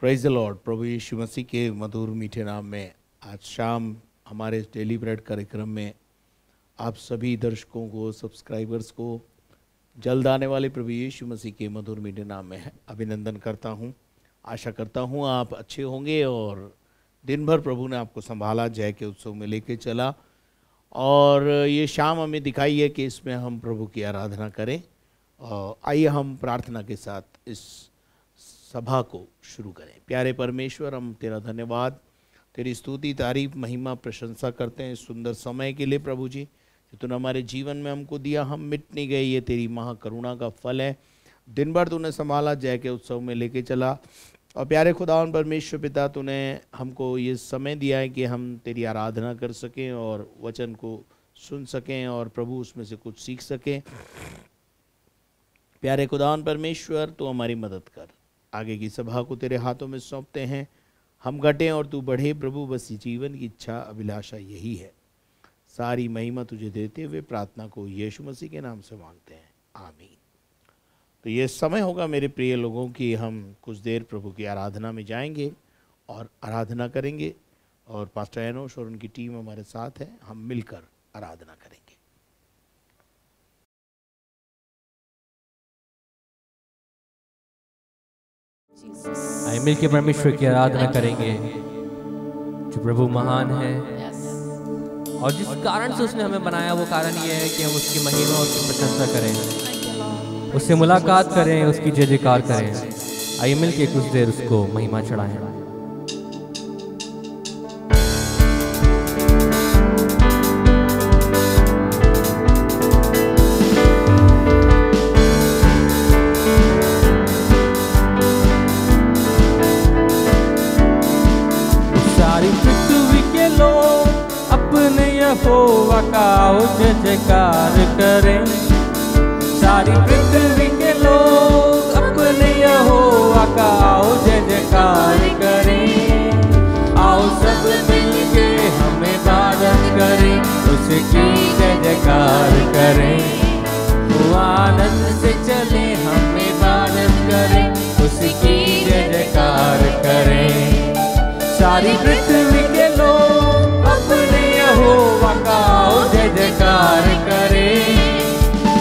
Praise the lord. प्रभु यीशु मसीह के मधुर मीठे नाम में आज शाम हमारे डेली ब्रेड कार्यक्रम में आप सभी दर्शकों को, सब्सक्राइबर्स को जल्द आने वाले प्रभु यीशु मसीह के मधुर मीठे नाम में अभिनंदन करता हूं। आशा करता हूं आप अच्छे होंगे और दिन भर प्रभु ने आपको संभाला, जय के उत्सव में लेके चला और ये शाम हमें दिखाई है कि इसमें हम प्रभु की आराधना करें। आइए हम प्रार्थना के साथ इस सभा को शुरू करें। प्यारे परमेश्वर, हम तेरा धन्यवाद, तेरी स्तुति, तारीफ, महिमा, प्रशंसा करते हैं इस सुंदर समय के लिए प्रभु जी, जो तूने हमारे जीवन में हमको दिया। हम मिट नहीं गए, ये तेरी महाकरुणा का फल है। दिन भर तूने संभाला, जय के उत्सव में लेके चला। और प्यारे खुदावन परमेश्वर पिता, तूने हमको ये समय दिया है कि हम तेरी आराधना कर सकें और वचन को सुन सकें और प्रभु उसमें से कुछ सीख सकें। प्यारे खुदावन परमेश्वर, तू हमारी मदद कर। आगे की सभा को तेरे हाथों में सौंपते हैं। हम घटें और तू बढ़े प्रभु, बस जीवन की इच्छा अभिलाषा यही है। सारी महिमा तुझे देते हुए प्रार्थना को यीशु मसीह के नाम से मांगते हैं, आमीन। तो ये समय होगा मेरे प्रिय लोगों की हम कुछ देर प्रभु की आराधना में जाएंगे और आराधना करेंगे। और पास्टर एनोश और उनकी टीम हमारे साथ है, हम मिलकर आराधना करेंगे। आइए मिलकर परमेश्वर की आराधना करेंगे जो प्रभु महान है और जिस कारण से उसने हमें बनाया वो कारण ये है कि हम उसकी महिमा और उसकी प्रशंसा करें, उससे मुलाकात करें, उसकी जय जयकार करें। आइए मिलकर कुछ देर उसको महिमा चढ़ाएं। यहोवा का जय जयकार करें, सारी पृथ्वी के लोग अपने यहोवा का जय जयकार करें। आओ सब मिलके हम इबादत करें, उसकी जय जयकार करें। वो आनंद से चले हम इबादत करें, उसकी जय जयकार करें। सारी पृथ्वी के लोग अपने यहोवा का जय जयकार करें,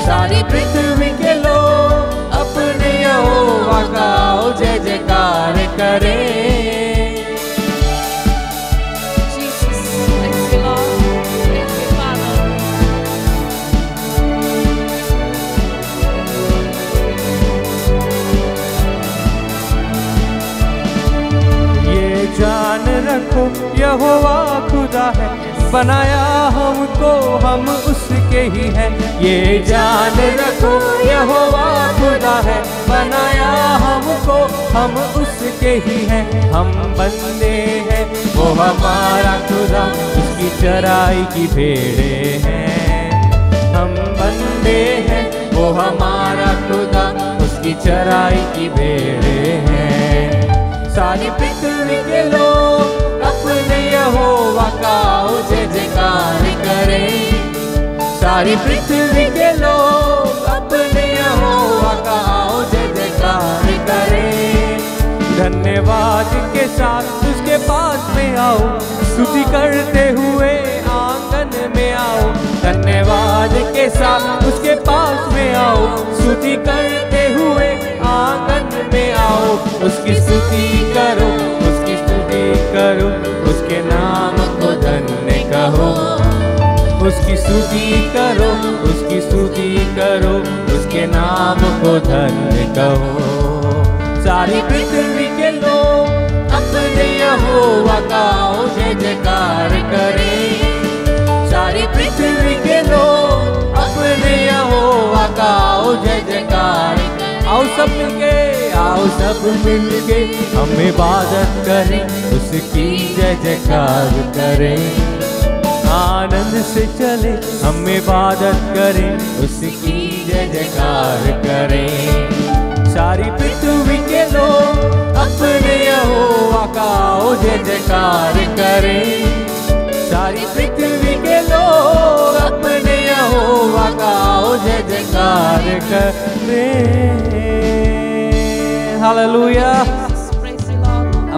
सारी पृथ्वी के लोग अपने यहोवा का जय जयकार करें। ये जान रखो यहोवा खुदा है, बनाया हमको हम उसके ही हैं। ये जान रखो यहोवा खुदा है, बनाया हमको हम उसके ही हैं। हम बंदे हैं वो हमारा खुदा, उसकी चराई की भेड़े हैं। हम बंदे हैं वो हमारा खुदा, उसकी चराई की भेड़े हैं। सारी पृथ्वी के लोग अपने यहोवा का जय जयकार करें, सारी पृथ्वी के लोग अपने यहोवा का जय जयकार करें। धन्यवाद के साथ उसके पास में आओ, स्तुति करते हुए आंगन में आओ। धन्यवाद के साथ उसके पास में आओ, स्तुति करते हुए आंगन में आओ। उसकी स्तुति करो, उसकी स्तुति करो, उसके नाम को धन्य कहो। उसकी स्तुति करो, उसकी स्तुति करो, उसके नाम को धन्य कहो। सारी पृथ्वी के लोग अपने यहोवा का जय जयकार करें, सारी पृथ्वी के लोग अपने यहोवा का जय जयकार करें। आओ सब मिलके, आओ सब मिलके हम इबादत करें, उसकी जय जयकार करें। आनंद से चले हम इबादत करें, उसकी जय जयकार करें। सारी पृथ्वी के लोग अपने यहोवा का जय जयकार करें, सारी पृथ्वी के लोग अपने यहोवा का जय जयकार करें। हालेलुया।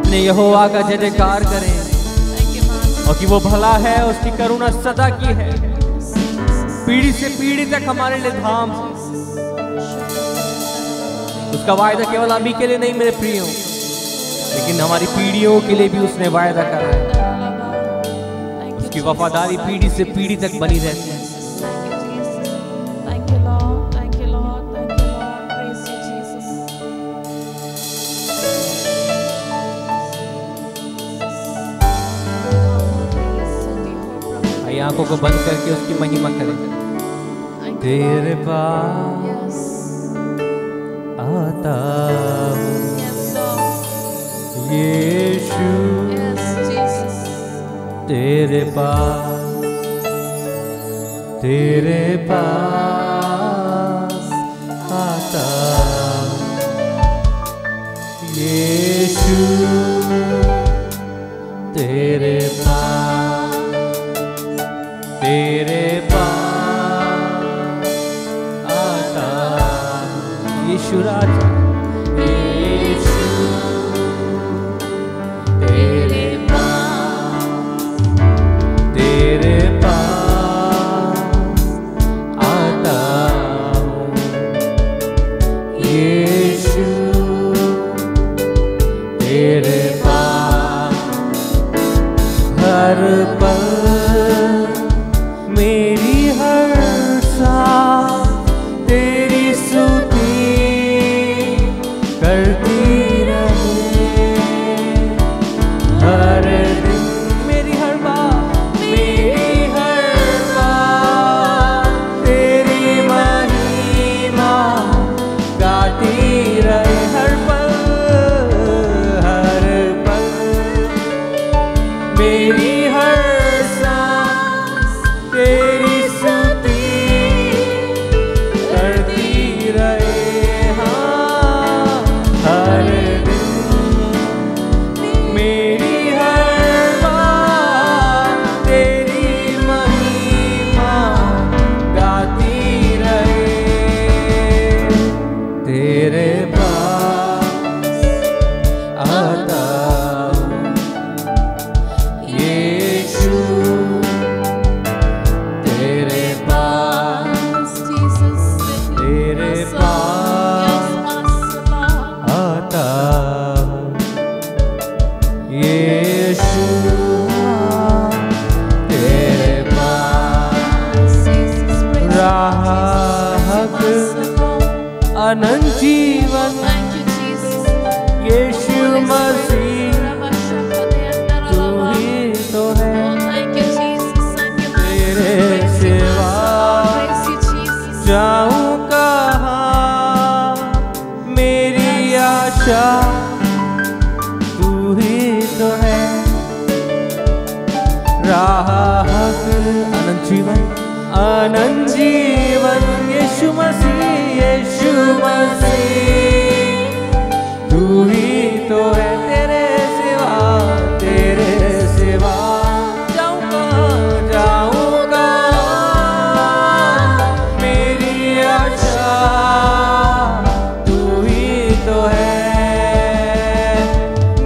अपने यहोवा का जय जयकार करें, और कि वो भला है, उसकी करुणा सदा की है, पीढ़ी से पीढ़ी तक हमारे लिए धाम है। उसका वायदा केवल अभी के लिए नहीं मेरे प्रियो, लेकिन हमारी पीढ़ियों के लिए भी उसने वायदा करा है। उसकी वफादारी पीढ़ी से पीढ़ी तक बनी रहती है। आंखों को बंद करके उसकी महिमा करें। तेरे पास आता हूँ यीशु, तेरे पास आता हूँ यीशु, तेरे पास आता यीशु राजा, यीशु तेरे पास आता हूँ यीशु, तेरे पास हर पल मेरी हर सांस तेरी स्तुति करती रहे, हर दिन मेरी हर बात तेरी महिमा गाती रहे, हर पल मेरी हर तेरी स्तुति करती रहे, हाँ हर दिन मेरी हर बात तेरी महिमा गाती रहे, तेरे पास आता हूँ यीशु, अनंत जीवन यीशु मसीह तू ही तो है, तेरे सिवा जाऊं कहाँ, मेरी आशा तू ही तो है, राह अनंत जीवन यीशु मसीह तू ही तो है, तेरे सिवा जाऊंगा मेरी आशा तू ही तो है,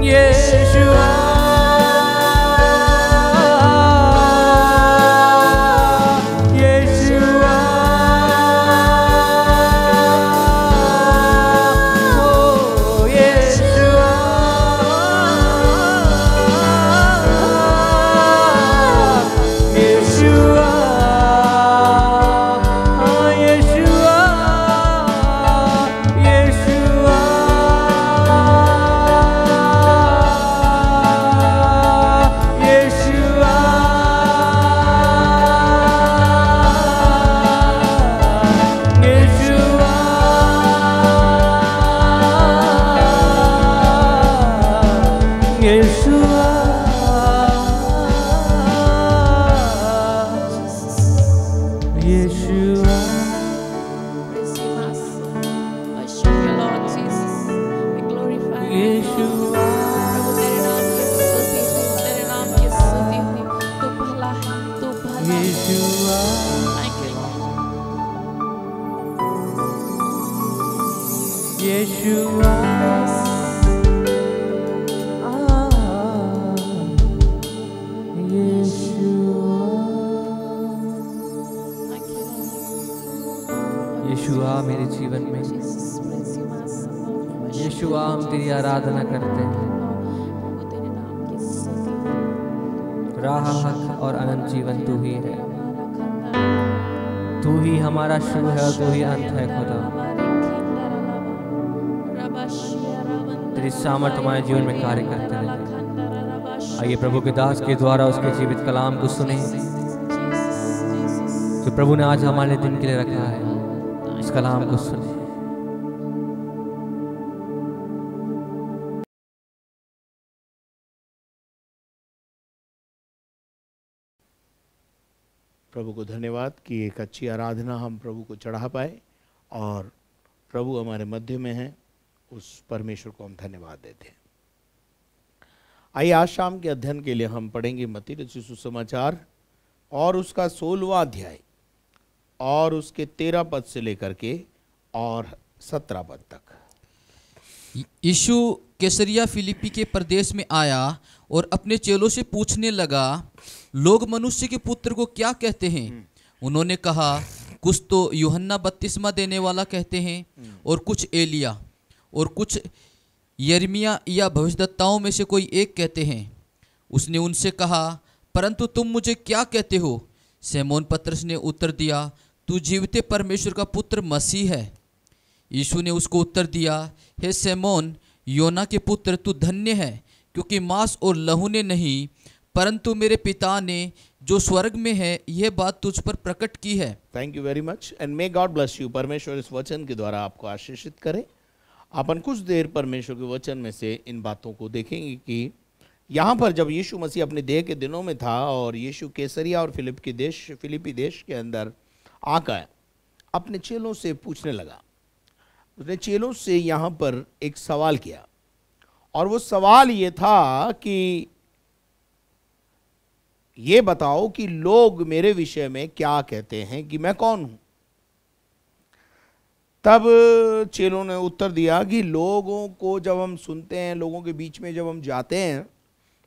यीशुआ Yeshua, यीशु आ मेरे जीवन में, यीशु आ हम तेरी आराधना करते हैं। राह, हक और अनंत जीवन तू ही है, तू ही हमारा शुरू है और तू ही अंत है खुदा। तेरी सामर्थ हमारे जीवन में कार्य करते रहे। आइए प्रभु के दास के द्वारा उसके जीवित कलाम को सुने जो प्रभु ने आज हमारे दिन के लिए रखा है। इस कलाम को सुने। प्रभु को धन्यवाद कि एक अच्छी आराधना हम प्रभु को चढ़ा पाए और प्रभु हमारे मध्य में हैं, उस परमेश्वर को हम धन्यवाद देते हैं। आइए आज शाम के अध्ययन के लिए हम पढ़ेंगे मत्ती रचित सुसमाचार और उसका 16वां अध्याय और उसके 13 पद से लेकर के और 17 पद तक। यीशु कैसरिया फिलिप्पी के प्रदेश में आया और अपने चेलों से पूछने लगा, लोग मनुष्य के पुत्र को क्या कहते हैं? उन्होंने कहा, कुछ तो यूहन्ना बपतिस्मा देने वाला कहते हैं, और कुछ एलिया, और कुछ यिर्मयाह या भविष्यद्वक्ताओं में से कोई एक कहते हैं। उसने उनसे कहा, परंतु तुम मुझे क्या कहते हो? शमौन पतरस ने उत्तर दिया, तू जीवते परमेश्वर का पुत्र मसीह है। यीशु ने उसको उत्तर दिया, हे शमौन, योना के पुत्र, तू धन्य है, क्योंकि मांस और लहू ने नहीं, परंतु मेरे पिता ने जो स्वर्ग में है यह बात तुझ पर प्रकट की है। Thank you very much and may God bless you. परमेश्वर इस वचन के द्वारा आपको आशीषित करे। अपन कुछ देर परमेश्वर के वचन में से इन बातों को देखेंगे कि यहाँ पर जब यीशु मसीह अपने देह के दिनों में था और यीशु कैसरिया और फिलिप्पी देश के अंदर आकर अपने चेलों से पूछने लगा। उसने चेलों से यहाँ पर एक सवाल किया और वो सवाल ये था कि ये बताओ कि लोग मेरे विषय में क्या कहते हैं कि मैं कौन हूं। तब चेलों ने उत्तर दिया कि लोगों को जब हम सुनते हैं, लोगों के बीच में जब हम जाते हैं,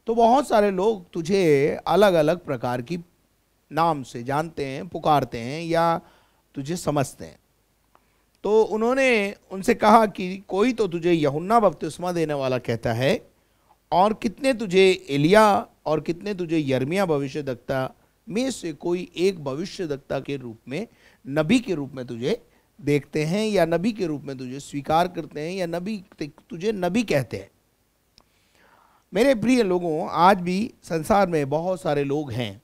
तो बहुत सारे लोग तुझे अलग अलग प्रकार की नाम से जानते हैं, पुकारते हैं या तुझे समझते हैं। तो उन्होंने उनसे कहा कि कोई तो तुझे यूहन्ना बपतिस्मा देने वाला कहता है, और कितने तुझे एलिया और कितने तुझे यिर्मयाह भविष्यद्वक्ता में से कोई एक भविष्यद्वक्ता के रूप में, नबी के रूप में तुझे देखते हैं, या नबी के रूप में तुझे स्वीकार करते हैं, या नबी तुझे नबी कहते हैं। मेरे प्रिय लोगों, आज भी संसार में बहुत सारे लोग हैं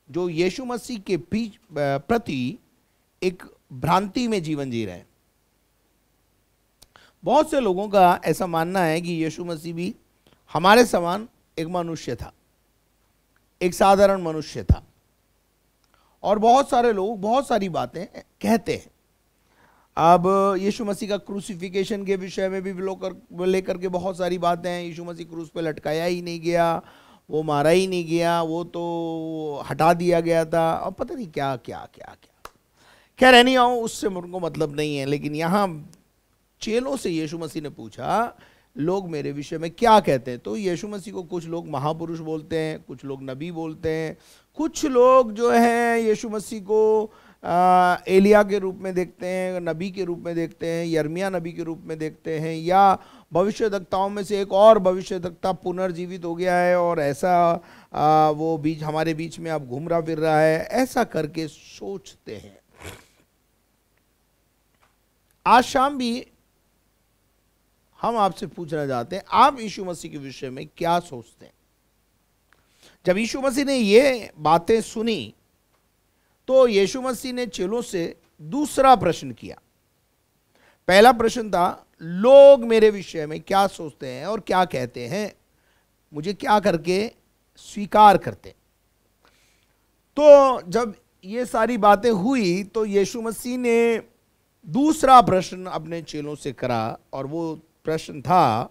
जो यीशु मसीह के प्रति एक भ्रांति में जीवन जी रहे हैं। बहुत से लोगों का ऐसा मानना है कि यीशु मसीह भी हमारे समान एक मनुष्य था, एक साधारण मनुष्य था, और बहुत सारे लोग बहुत सारी बातें कहते हैं। अब यीशु मसीह का क्रूसिफिकेशन के विषय में भी लोग लेकर के बहुत सारी बातें हैं। यीशु मसीह क्रूस पे लटकाया ही नहीं गया, वो मारा ही नहीं गया, वो तो हटा दिया गया था, और पता नहीं क्या क्या क्या क्या। खैर एनी हाउ, उससे मुझको मतलब नहीं है। लेकिन यहाँ चेलों से यीशु मसीह ने पूछा, लोग मेरे विषय में क्या कहते हैं? तो यीशु मसीह को कुछ लोग महापुरुष बोलते हैं, कुछ लोग नबी बोलते हैं, कुछ लोग जो हैं यीशु मसीह को एलिया के रूप में देखते हैं, नबी के रूप में देखते हैं, यिर्मयाह नबी के रूप में देखते हैं, या भविष्यद्वक्ताओं में से एक और भविष्यद्वक्ता पुनर्जीवित हो गया है और ऐसा वो हमारे बीच में अब घूम रहा फिर रहा है, ऐसा करके सोचते हैं। आज शाम भी हम आपसे पूछना चाहते हैं, आप यीशु मसीह के विषय में क्या सोचते हैं? जब यीशु मसीह ने ये बातें सुनी तो यीशु मसीह ने चेलों से दूसरा प्रश्न किया। पहला प्रश्न था, लोग मेरे विषय में क्या सोचते हैं और क्या कहते हैं, मुझे क्या करके स्वीकार करते। तो जब ये सारी बातें हुई तो यीशु मसीह ने दूसरा प्रश्न अपने चेलों से करा, और वो प्रश्न था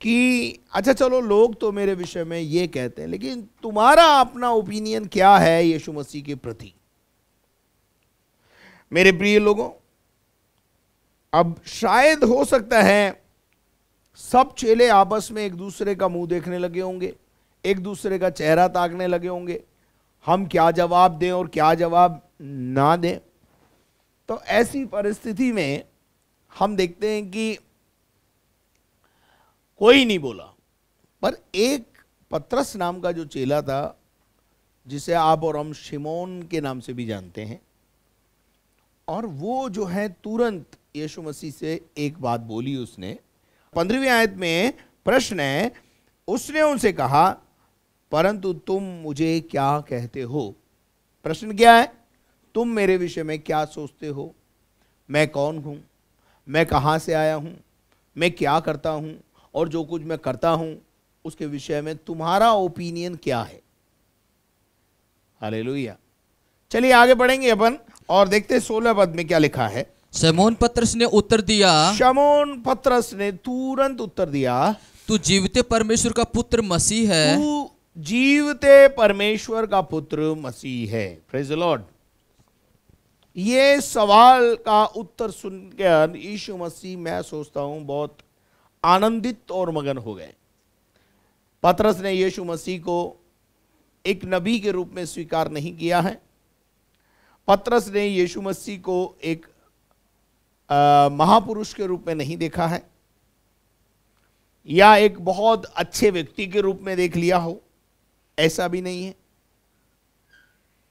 कि अच्छा चलो, लोग तो मेरे विषय में ये कहते हैं, लेकिन तुम्हारा अपना ओपिनियन क्या है यीशु मसीह के प्रति? मेरे प्रिय लोगों, अब शायद हो सकता है सब चेले आपस में एक दूसरे का मुंह देखने लगे होंगे, एक दूसरे का चेहरा ताकने लगे होंगे, हम क्या जवाब दें और क्या जवाब ना दें। तो ऐसी परिस्थिति में हम देखते हैं कि कोई नहीं बोला, पर एक पतरस नाम का जो चेला था, जिसे आप और हम शिमोन के नाम से भी जानते हैं, और वो जो है तुरंत यीशु मसीह से एक बात बोली उसने। 15वीं आयत में प्रश्न है, उसने उनसे कहा, परंतु तुम मुझे क्या कहते हो? प्रश्न क्या है? तुम मेरे विषय में क्या सोचते हो? मैं कौन हूं? मैं कहां से आया हूं? मैं क्या करता हूं? और जो कुछ मैं करता हूं उसके विषय में तुम्हारा ओपिनियन क्या है? हालेलुया। चलिए आगे बढ़ेंगे अपन और देखते हैं 16 पद में क्या लिखा है। शमौन पतरस ने उत्तर दिया, शमौन पतरस ने तुरंत उत्तर दिया, तू जीवते परमेश्वर का पुत्र मसीह है। तू जीवते परमेश्वर का पुत्र मसीह है। Praise the Lord. ये सवाल का उत्तर सुनकर यीशु मसीह, मैं सोचता हूं, बहुत आनंदित और मगन हो गए। पतरस ने यीशु मसीह को एक नबी के रूप में स्वीकार नहीं किया है। पतरस ने यीशु मसीह को एक महापुरुष के रूप में नहीं देखा है, या एक बहुत अच्छे व्यक्ति के रूप में देख लिया हो, ऐसा भी नहीं है,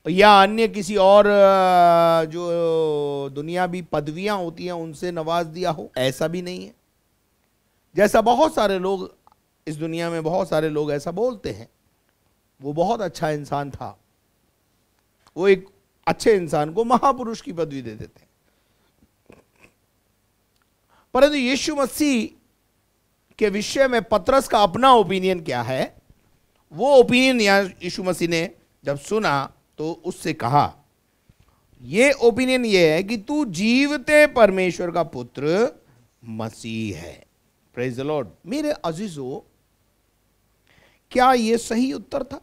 या अन्य किसी और जो दुनियावी पदवियां होती हैं उनसे नवाज दिया हो, ऐसा भी नहीं है। जैसा बहुत सारे लोग इस दुनिया में, बहुत सारे लोग ऐसा बोलते हैं, वो बहुत अच्छा इंसान था, वो एक अच्छे इंसान को महापुरुष की पदवी दे देते हैं। परंतु यीशु मसीह के विषय में पतरस का अपना ओपिनियन क्या है, वो ओपिनियन यीशु मसीह ने जब सुना तो उससे कहा, ये ओपिनियन ये है कि तू जीवते परमेश्वर का पुत्र मसीह है। Praise the Lord. मेरे अजीजों, क्या ये सही उत्तर था?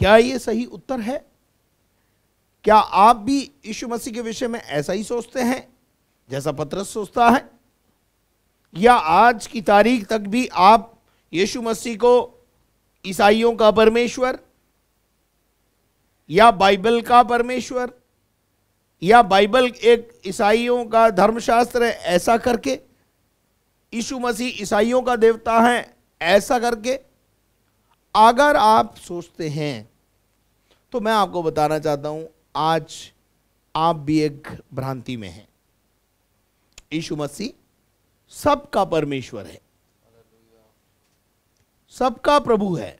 क्या ये सही उत्तर है? क्या आप भी यीशु मसीह के विषय में ऐसा ही सोचते हैं जैसा पतरस सोचता है? या आज की तारीख तक भी आप यीशु मसीह को ईसाइयों का परमेश्वर, या बाइबल का परमेश्वर, या बाइबल एक ईसाइयों का धर्मशास्त्र है ऐसा करके, यीशु मसीह ईसाइयों का देवता है ऐसा करके अगर आप सोचते हैं, तो मैं आपको बताना चाहता हूं, आज आप भी एक भ्रांति में हैं। यीशु मसीह सबका परमेश्वर है, सबका प्रभु है,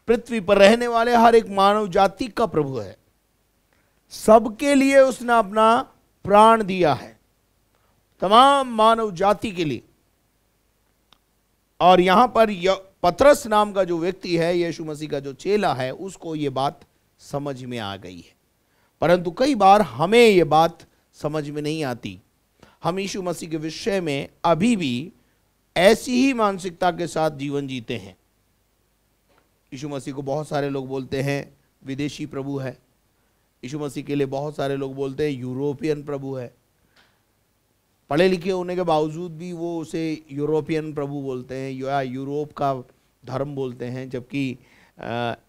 पृथ्वी पर रहने वाले हर एक मानव जाति का प्रभु है। सबके लिए उसने अपना प्राण दिया है, तमाम मानव जाति के लिए। और यहां पर पतरस नाम का जो व्यक्ति है, यीशु मसीह का जो चेला है, उसको ये बात समझ में आ गई है। परंतु कई बार हमें ये बात समझ में नहीं आती। हम यीशु मसीह के विषय में अभी भी ऐसी ही मानसिकता के साथ जीवन जीते हैं। यीशु मसीह को बहुत सारे लोग बोलते हैं विदेशी प्रभु है। यीशु मसीह के लिए बहुत सारे लोग बोलते हैं यूरोपियन प्रभु है। पढ़े लिखे होने के बावजूद भी वो उसे यूरोपियन प्रभु बोलते हैं या यूरोप का धर्म बोलते हैं, जबकि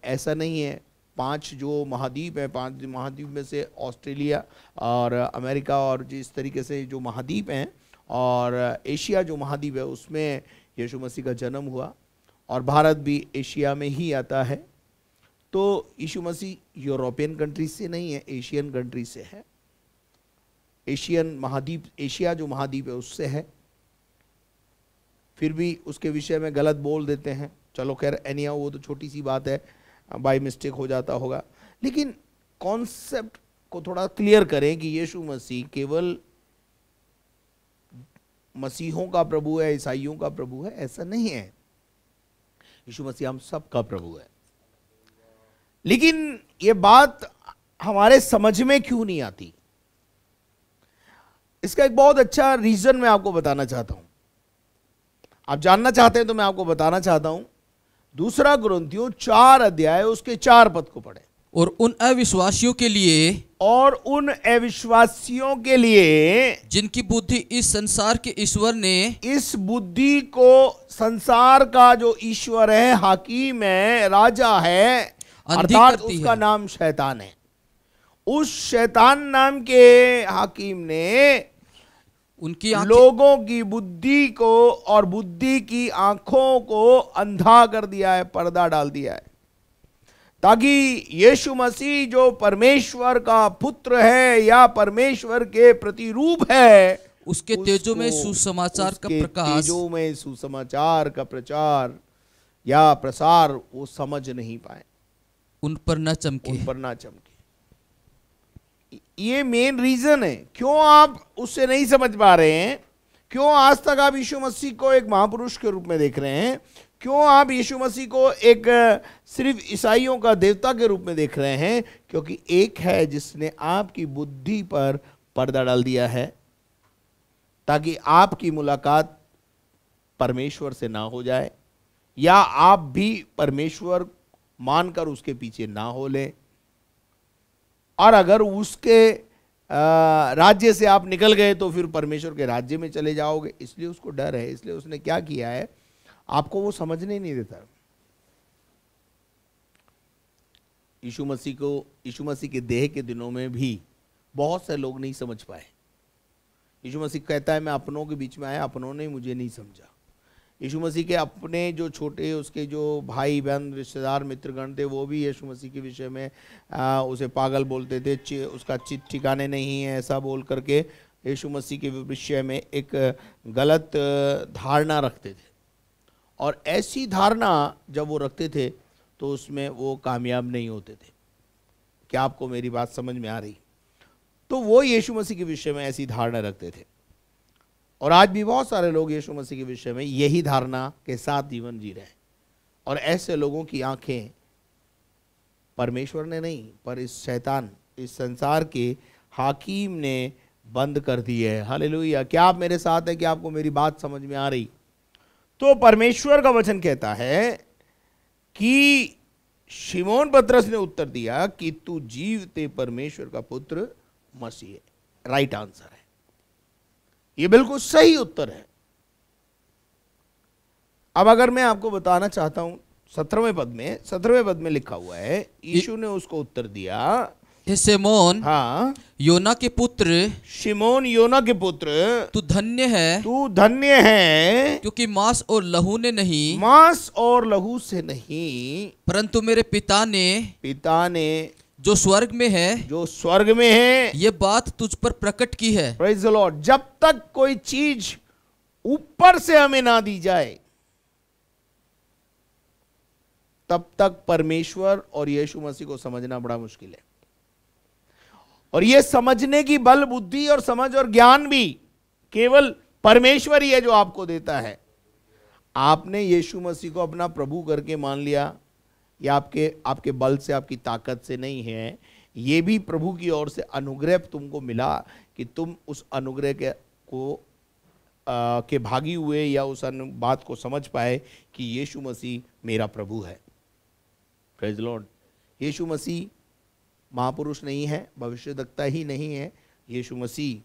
ऐसा नहीं है। 5 जो महाद्वीप है, 5 महाद्वीप में से ऑस्ट्रेलिया और अमेरिका और जिस तरीके से जो महाद्वीप हैं, और एशिया जो महाद्वीप है, उसमें यीशु मसीह का जन्म हुआ, और भारत भी एशिया में ही आता है। तो यीशु मसीह यूरोपियन कंट्री से नहीं है, एशियन कंट्री से है। एशियन महाद्वीप, एशिया जो महाद्वीप है उससे है। फिर भी उसके विषय में गलत बोल देते हैं। चलो खैर, एनीहाउ वो तो छोटी सी बात है, बाय मिस्टेक हो जाता होगा। लेकिन कॉन्सेप्ट को थोड़ा क्लियर करें कि यीशु मसीह केवल मसीहों का प्रभु है, ईसाइयों का प्रभु है, ऐसा नहीं है। यीशु मसीह हम सब का प्रभु है। लेकिन ये बात हमारे समझ में क्यों नहीं आती, इसका एक बहुत अच्छा रीजन मैं आपको बताना चाहता हूं। आप जानना चाहते हैं तो मैं आपको बताना चाहता हूं। 2 कुरिन्थियों 4 अध्याय उसके 4 पद को पढ़े। और उन अविश्वासियों के लिए, और उन अविश्वासियों के लिए जिनकी बुद्धि इस संसार के ईश्वर ने, इस बुद्धि को संसार का जो ईश्वर है, हाकिम है, राजा है, अंधी अर्थात करती उसका है। नाम शैतान है, उस शैतान नाम के हाकिम ने उनकी आंखें लोगों की बुद्धि को और बुद्धि की आंखों को अंधा कर दिया है, पर्दा डाल दिया है, ताकि यीशु मसीह जो परमेश्वर का पुत्र है या परमेश्वर के प्रतिरूप है, उसके तेजों में सुसमाचार का प्रकाश, तेजों में सुसमाचार का प्रचार या प्रसार वो समझ नहीं पाए, उन पर न चमके। उन पर ना चमके। ये मेन रीजन है क्यों आप उससे नहीं समझ पा रहे हैं, क्यों आज तक आप यीशु मसीह को एक महापुरुष के रूप में देख रहे हैं, क्यों आप यीशु मसीह को एक सिर्फ ईसाइयों का देवता के रूप में देख रहे हैं, क्योंकि एक है जिसने आपकी बुद्धि पर पर्दा डाल दिया है, ताकि आपकी मुलाकात परमेश्वर से ना हो जाए या आप भी परमेश्वर मानकर उसके पीछे ना हो लें, और अगर उसके राज्य से आप निकल गए तो फिर परमेश्वर के राज्य में चले जाओगे। इसलिए उसको डर है, इसलिए उसने क्या किया है, आपको वो समझने नहीं देता। यीशु मसीह के देह के दिनों में भी बहुत से लोग नहीं समझ पाए। यीशु मसीह कहता है मैं अपनों के बीच में आया, अपनों ने मुझे नहीं समझा। यीशु मसीह के अपने जो छोटे उसके जो भाई बहन रिश्तेदार मित्रगण थे वो भी यीशु मसीह के विषय में उसे पागल बोलते थे, उसका चित ठिकाने नहीं है ऐसा बोल करके यीशु मसीह के विषय में एक गलत धारणा रखते थे। और ऐसी धारणा जब वो रखते थे तो उसमें वो कामयाब नहीं होते थे। क्या आपको मेरी बात समझ में आ रही? तो वो यीशु मसीह के विषय में ऐसी धारणा रखते थे, और आज भी बहुत सारे लोग यीशु मसीह के विषय में यही धारणा के साथ जीवन जी रहे हैं। और ऐसे लोगों की आंखें परमेश्वर ने नहीं पर इस शैतान, इस संसार के हाकिम ने बंद कर दी है। हालेलुया। क्या आप मेरे साथ हैं? क्या आपको मेरी बात समझ में आ रही? तो परमेश्वर का वचन कहता है कि शिमोन पतरस ने उत्तर दिया कि तू जीवते परमेश्वर का पुत्र मसीह है। राइट आंसर है, ये बिल्कुल सही उत्तर है। अब अगर मैं आपको बताना चाहता हूं 17वें पद में लिखा हुआ है, यीशु ने उसको उत्तर दिया, हे सिमोन, हाँ योना के पुत्र, शिमोन योना के पुत्र, तू धन्य है, क्योंकि मांस और लहू ने नहीं, मांस और लहू से नहीं, परंतु मेरे पिता ने जो स्वर्ग में है, ये बात तुझ पर प्रकट की है। Praise the Lord. जब तक कोई चीज ऊपर से हमें ना दी जाए तब तक परमेश्वर और यीशु मसीह को समझना बड़ा मुश्किल है। और यह समझने की बल बुद्धि और समझ और ज्ञान भी केवल परमेश्वर ही है जो आपको देता है। आपने यीशु मसीह को अपना प्रभु करके मान लिया, या आपके बल से, आपकी ताकत से नहीं है, ये भी प्रभु की ओर से अनुग्रह तुमको मिला कि तुम उस अनुग्रह के भागी हुए या उस बात को समझ पाए कि यीशु मसीह मेरा प्रभु है। Praise Lord. यीशु मसीह महापुरुष नहीं है, भविष्यद्वक्ता ही नहीं है, यीशु मसीह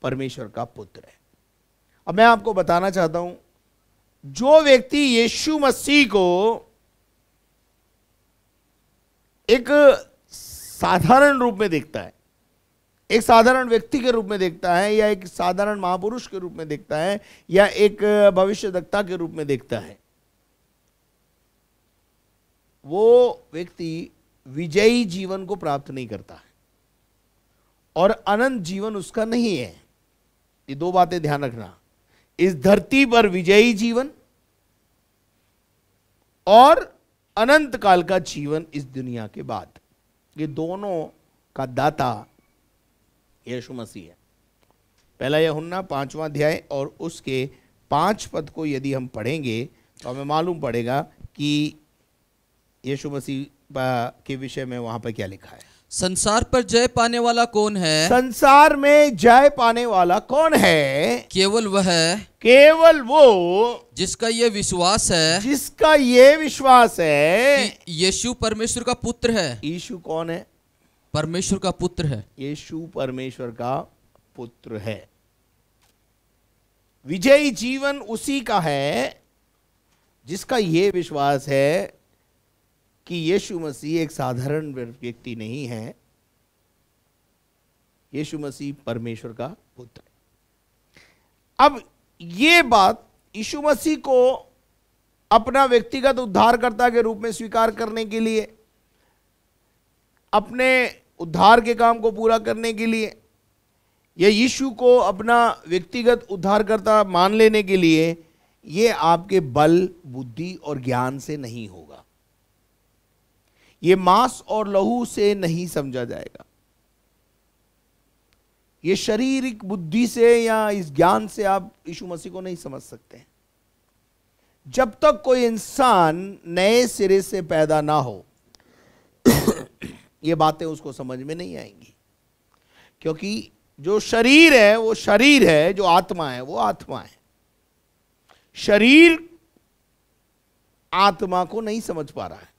परमेश्वर का पुत्र है। अब मैं आपको बताना चाहता हूं, जो व्यक्ति यीशु मसीह को एक साधारण रूप में देखता है, एक साधारण व्यक्ति के रूप में देखता है, या एक साधारण महापुरुष के रूप में देखता है, या एक भविष्यद्वक्ता के रूप में देखता है, वो व्यक्ति विजयी जीवन को प्राप्त नहीं करता है और अनंत जीवन उसका नहीं है। ये दो बातें ध्यान रखना, इस धरती पर विजयी जीवन और अनंत काल का जीवन इस दुनिया के बाद, ये दोनों का दाता यीशु मसीह है। पहला यूहन्ना 5वां अध्याय और उसके 5 पद को यदि हम पढ़ेंगे तो हमें मालूम पड़ेगा कि यीशु मसीह के विषय में वहां पर क्या लिखा है। संसार पर जय पाने वाला कौन है? संसार में जय पाने वाला कौन है? केवल वो जिसका ये विश्वास है कि यीशु परमेश्वर का पुत्र है। यीशु कौन है? परमेश्वर का पुत्र है। यीशु परमेश्वर का पुत्र है। विजयी जीवन उसी का है जिसका ये विश्वास है कि यीशु मसीह एक साधारण व्यक्ति नहीं है, यीशु मसीह परमेश्वर का पुत्र है। अब ये बात यीशु मसीह को अपना व्यक्तिगत उद्धारकर्ता के रूप में स्वीकार करने के लिए, अपने उद्धार के काम को पूरा करने के लिए, या यीशु को अपना व्यक्तिगत उद्धारकर्ता मान लेने के लिए, ये आपके बल, बुद्धि और ज्ञान से नहीं होगा। ये मांस और लहू से नहीं समझा जाएगा। ये शारीरिक बुद्धि से या इस ज्ञान से आप यीशु मसीह को नहीं समझ सकते। जब तक कोई इंसान नए सिरे से पैदा ना हो ये बातें उसको समझ में नहीं आएंगी, क्योंकि जो शरीर है वो शरीर है, जो आत्मा है वो आत्मा है। शरीर आत्मा को नहीं समझ पा रहा है।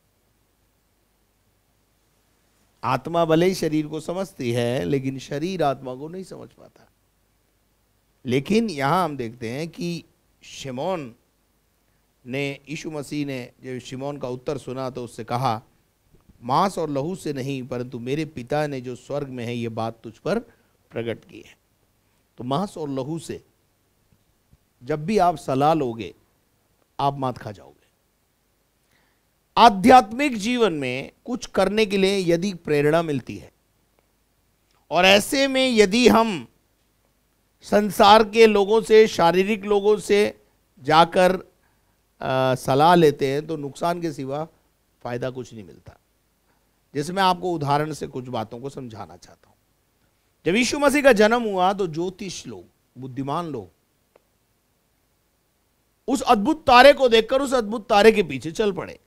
आत्मा भले ही शरीर को समझती है, लेकिन शरीर आत्मा को नहीं समझ पाता। लेकिन यहां हम देखते हैं कि शिमोन ने, यीशु मसीह ने जब शिमोन का उत्तर सुना तो उससे कहा, मांस और लहू से नहीं परंतु मेरे पिता ने जो स्वर्ग में है ये बात तुझ पर प्रकट की है। तो मांस और लहू से जब भी आप सलाह लोगे आप मात खा जाओगे। आध्यात्मिक जीवन में कुछ करने के लिए यदि प्रेरणा मिलती है, और ऐसे में यदि हम संसार के लोगों से, शारीरिक लोगों से जाकर सलाह लेते हैं, तो नुकसान के सिवा फायदा कुछ नहीं मिलता। जैसे मैं आपको उदाहरण से कुछ बातों को समझाना चाहता हूं। जब यीशु मसीह का जन्म हुआ तो ज्योतिष लोग, बुद्धिमान लोग उस अद्भुत तारे को देखकर उस अद्भुत तारे के पीछे चल पड़े।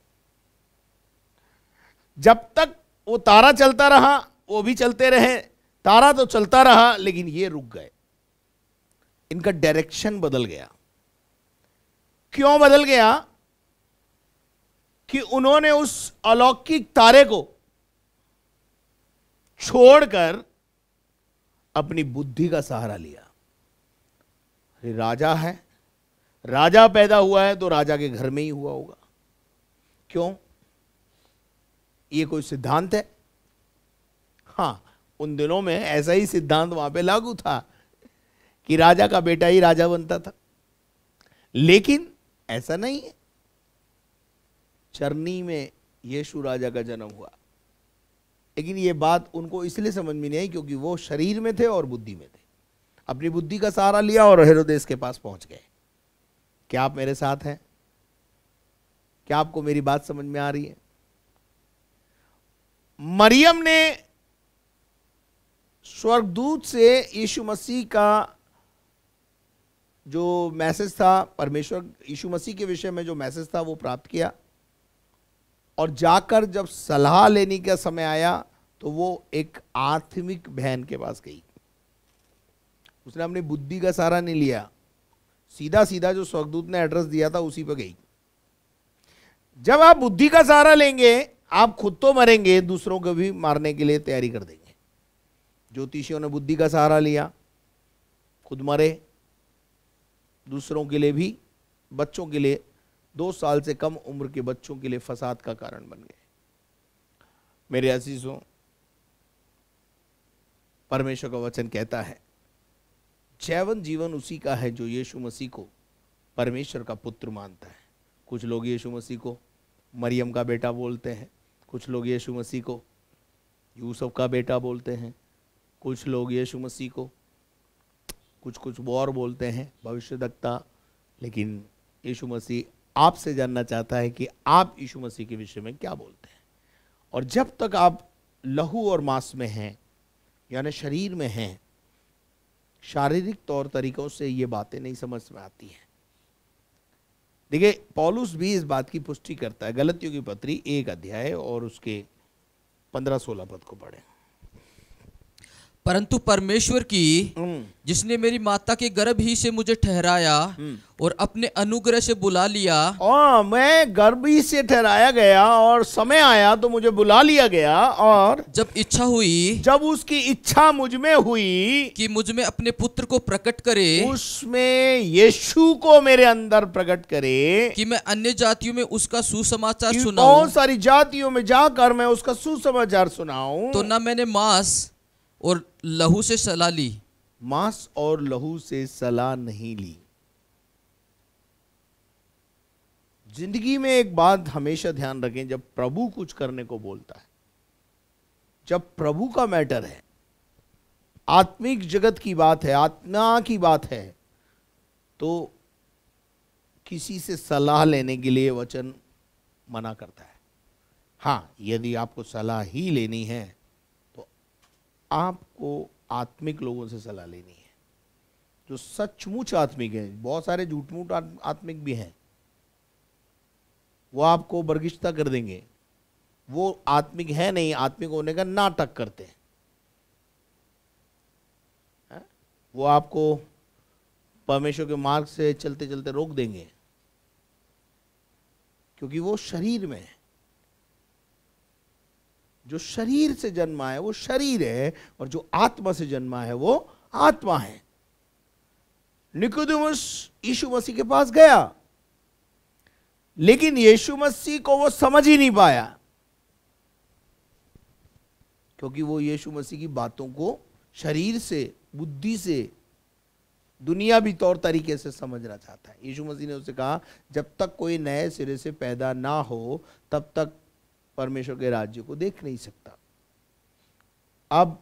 जब तक वो तारा चलता रहा वो भी चलते रहे, तारा तो चलता रहा, लेकिन ये रुक गए। इनका डायरेक्शन बदल गया। क्यों बदल गया? कि उन्होंने उस अलौकिक तारे को छोड़कर अपनी बुद्धि का सहारा लिया। अरे राजा है, राजा पैदा हुआ है तो राजा के घर में ही हुआ होगा। क्यों? ये कोई सिद्धांत है? हाँ, उन दिनों में ऐसा ही सिद्धांत वहां पे लागू था कि राजा का बेटा ही राजा बनता था। लेकिन ऐसा नहीं है। चरनी में यीशु राजा का जन्म हुआ, लेकिन ये बात उनको इसलिए समझ में नहीं आई क्योंकि वो शरीर में थे और बुद्धि में थे। अपनी बुद्धि का सहारा लिया और हेरोदेस के पास पहुंच गए। क्या आप मेरे साथ हैं? क्या आपको मेरी बात समझ में आ रही है? मरियम ने स्वर्गदूत से यीशु मसीह का जो मैसेज था, परमेश्वर यीशु मसीह के विषय में जो मैसेज था वो प्राप्त किया, और जाकर जब सलाह लेने का समय आया तो वो एक आत्मिक बहन के पास गई। उसने अपनी बुद्धि का सहारा नहीं लिया, सीधा सीधा जो स्वर्गदूत ने एड्रेस दिया था उसी पर गई। जब आप बुद्धि का सहारा लेंगे आप खुद तो मरेंगे, दूसरों को भी मारने के लिए तैयारी कर देंगे। ज्योतिषियों ने बुद्धि का सहारा लिया, खुद मरे, दूसरों के लिए भी, बच्चों के लिए, 2 साल से कम उम्र के बच्चों के लिए फसाद का कारण बन गए। मेरे अजीजों, परमेश्वर का वचन कहता है जैवन जीवन उसी का है जो यीशु मसीह को परमेश्वर का पुत्र मानता है। कुछ लोग यीशु मसीह को मरियम का बेटा बोलते हैं, कुछ लोग यीशु मसीह को यूसुफ का बेटा बोलते हैं, कुछ लोग यीशु मसीह को कुछ और बोलते हैं, भविष्यद्वक्ता। लेकिन यीशु मसीह आपसे जानना चाहता है कि आप यीशु मसीह के विषय में क्या बोलते हैं। और जब तक आप लहू और मांस में हैं, यानी शरीर में हैं, शारीरिक तौर तरीकों से ये बातें नहीं समझ में आती हैं। देखिए, पौलुस भी इस बात की पुष्टि करता है। गलतियों की पत्री 1 अध्याय और उसके 15-16 पद को पढ़ें। परंतु परमेश्वर की, जिसने मेरी माता के गर्भ ही से मुझे ठहराया और अपने अनुग्रह से बुला लिया। और मैं गर्भ ही से ठहराया गया और समय आया तो मुझे बुला लिया गया, और जब इच्छा हुई, जब उसकी इच्छा मुझ में हुई कि मुझ में अपने पुत्र को प्रकट करे, उसमें यीशु को मेरे अंदर प्रकट करे, कि मैं अन्य जातियों में उसका सुसमाचार कि सुनाऊं। बहुत सारी जातियों में जाकर मैं उसका सुसमाचार सुनाऊं। तो न मैंने मांस और लहू से सलाह ली। मांस और लहू से सलाह नहीं ली। जिंदगी में एक बात हमेशा ध्यान रखें, जब प्रभु कुछ करने को बोलता है, जब प्रभु का मैटर है, आत्मिक जगत की बात है, आत्मा की बात है, तो किसी से सलाह लेने के लिए वचन मना करता है। हाँ, यदि आपको सलाह ही लेनी है तो आपको आत्मिक लोगों से सलाह लेनी है, जो सचमुच आत्मिक है। बहुत सारे झूठ-मूठ आत्मिक भी हैं, वो आपको बरगिश्ता कर देंगे, वो आत्मिक है नहीं, आत्मिक होने का नाटक करते हैं। वो आपको परमेश्वर के मार्ग से चलते चलते रोक देंगे, क्योंकि वो शरीर में है। जो शरीर से जन्मा है वो शरीर है, और जो आत्मा से जन्मा है वो आत्मा है। निकोदेमुस यीशु मसीह के पास गया, लेकिन यीशु मसीह को वो समझ ही नहीं पाया, क्योंकि वो यीशु मसीह की बातों को शरीर से, बुद्धि से, दुनियावी तौर तरीके से समझना चाहता है। यीशु मसीह ने उससे कहा, जब तक कोई नए सिरे से पैदा ना हो तब तक परमेश्वर के राज्य को देख नहीं सकता। अब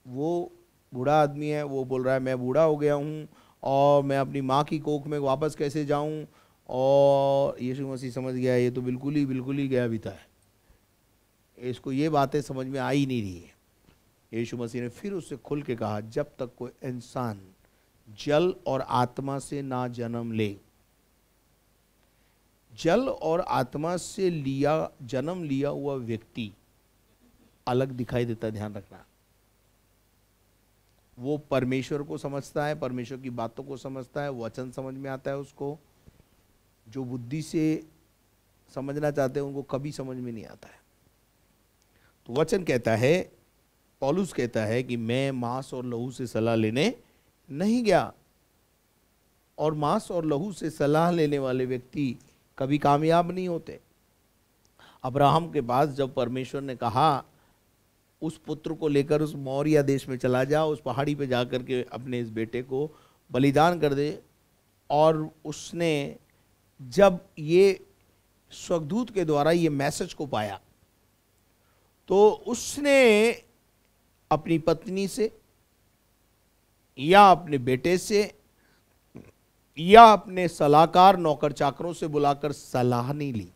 वो बूढ़ा आदमी है, वो बोल रहा है मैं बूढ़ा हो गया हूँ और मैं अपनी माँ की कोख में वापस कैसे जाऊँ, और यीशु मसीह समझ गया ये तो बिल्कुल ही गया बीता है, इसको ये बातें समझ में आ ही नहीं रही है। यीशु मसीह ने फिर उससे खुल के कहा, जब तक कोई इंसान जल और आत्मा से ना जन्म ले, जल और आत्मा से जन्म लिया हुआ व्यक्ति अलग दिखाई देता, ध्यान रखना। वो परमेश्वर को समझता है, परमेश्वर की बातों को समझता है, वचन समझ में आता है उसको। जो बुद्धि से समझना चाहते हैं उनको कभी समझ में नहीं आता है। तो वचन कहता है, पौलुस कहता है कि मैं मांस और लहू से सलाह लेने नहीं गया। और मांस और लहू से सलाह लेने वाले व्यक्ति कभी कामयाब नहीं होते। अब्राहम के पास जब परमेश्वर ने कहा उस पुत्र को लेकर उस मौरिया देश में चला जा, उस पहाड़ी पे जाकर के अपने इस बेटे को बलिदान कर दे, और उसने जब ये स्वर्गदूत के द्वारा ये मैसेज को पाया, तो उसने अपनी पत्नी से या अपने बेटे से या अपने सलाहकार नौकर चाकरों से बुलाकर सलाह नहीं ली।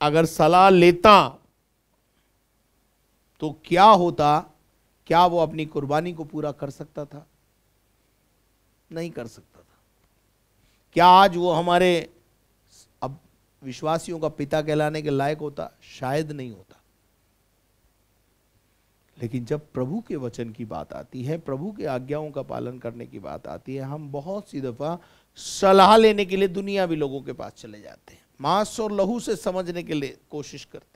अगर सलाह लेता तो क्या होता? क्या वो अपनी कुर्बानी को पूरा कर सकता था? नहीं कर सकता था। क्या आज वो हमारे अब विश्वासियों का पिता कहलाने के लायक होता? शायद नहीं होता। लेकिन जब प्रभु के वचन की बात आती है, प्रभु के आज्ञाओं का पालन करने की बात आती है, हम बहुत सी दफा सलाह लेने के लिए दुनियावी लोगों के पास चले जाते हैं, मांस और लहू से समझने के लिए कोशिश करते हैं।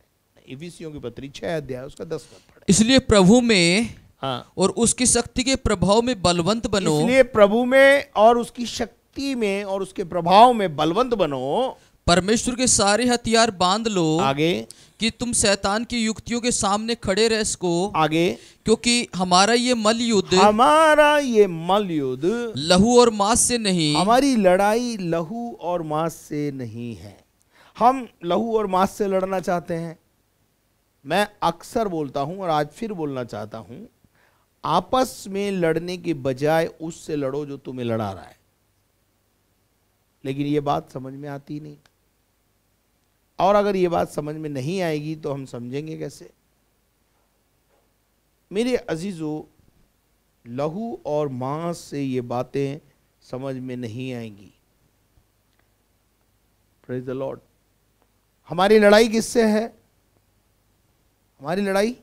इफिसियों की पत्री 6 अध्याय उसका 10 पद पढ़े। इसलिए प्रभु में हाँ, और उसकी शक्ति के प्रभाव में बलवंत बनो। इसलिए प्रभु में और उसकी शक्ति में और उसके प्रभाव में बलवंत बनो। परमेश्वर के सारे हथियार बांध लो, आगे कि तुम शैतान की युक्तियों के सामने खड़े रह सको। आगे, क्योंकि हमारा ये मल युद्ध लहू और मांस से नहीं, हमारी लड़ाई लहू और मांस से नहीं है। हम लहू और मांस से लड़ना चाहते हैं। मैं अक्सर बोलता हूं और आज फिर बोलना चाहता हूं, आपस में लड़ने के बजाय उससे लड़ो जो तुम्हें लड़ा रहा है। लेकिन ये बात समझ में आती नहीं, और अगर ये बात समझ में नहीं आएगी तो हम समझेंगे कैसे? मेरे अजीजों, लहू और मांस से ये बातें समझ में नहीं आएंगी। Praise the Lord. हमारी लड़ाई किससे है? हमारी लड़ाई